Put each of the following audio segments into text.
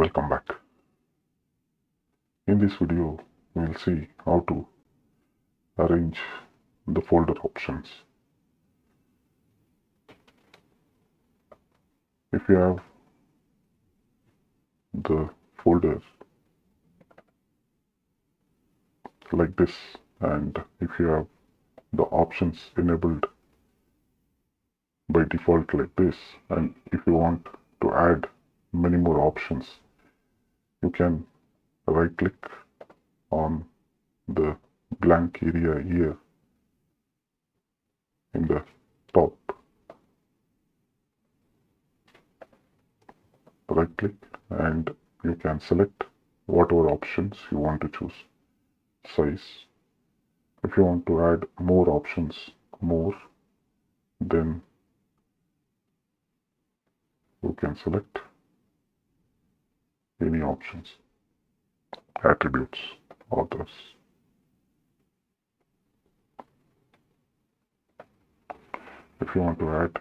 Welcome back. In this video, we will see how to arrange the folder options. If you have the folder like this, and if you have the options enabled by default like this, and if you want to add many more options, you can right click on the blank area here in the top. Right click and you can select whatever options you want to choose. Size. If you want to add more options, then you can select any options. Attributes, others. If you want to add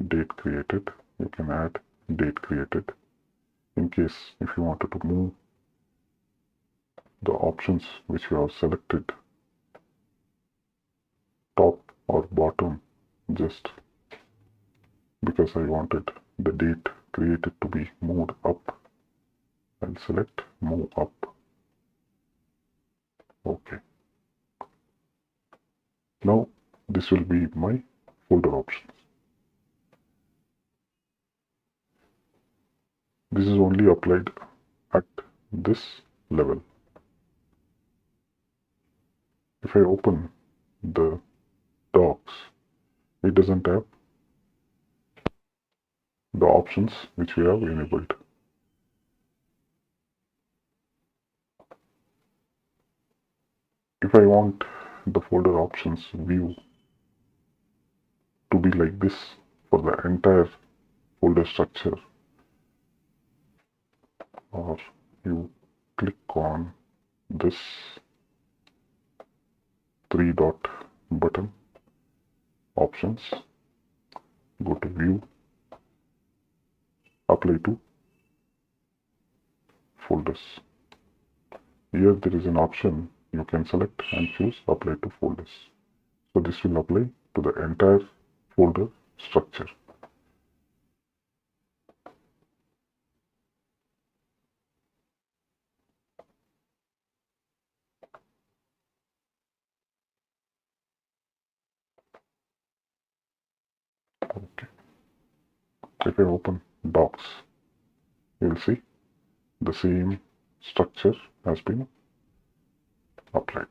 date created, you can add date created. In case if you wanted to move the options which you have selected top or bottom, just because I wanted the date created to be moved up, I'll select move up. Okay. Now this will be my folder options. This is only applied at this level. If I open the docs, it doesn't have the options which we have enabled. If I want the folder options view to be like this for the entire folder structure, or you click on this three dot button, options, go to view, apply to folders. Here there is an option you can select and choose apply to folders. So this will apply to the entire folder structure. Okay. If I open docs, you will see the same structure has been applied.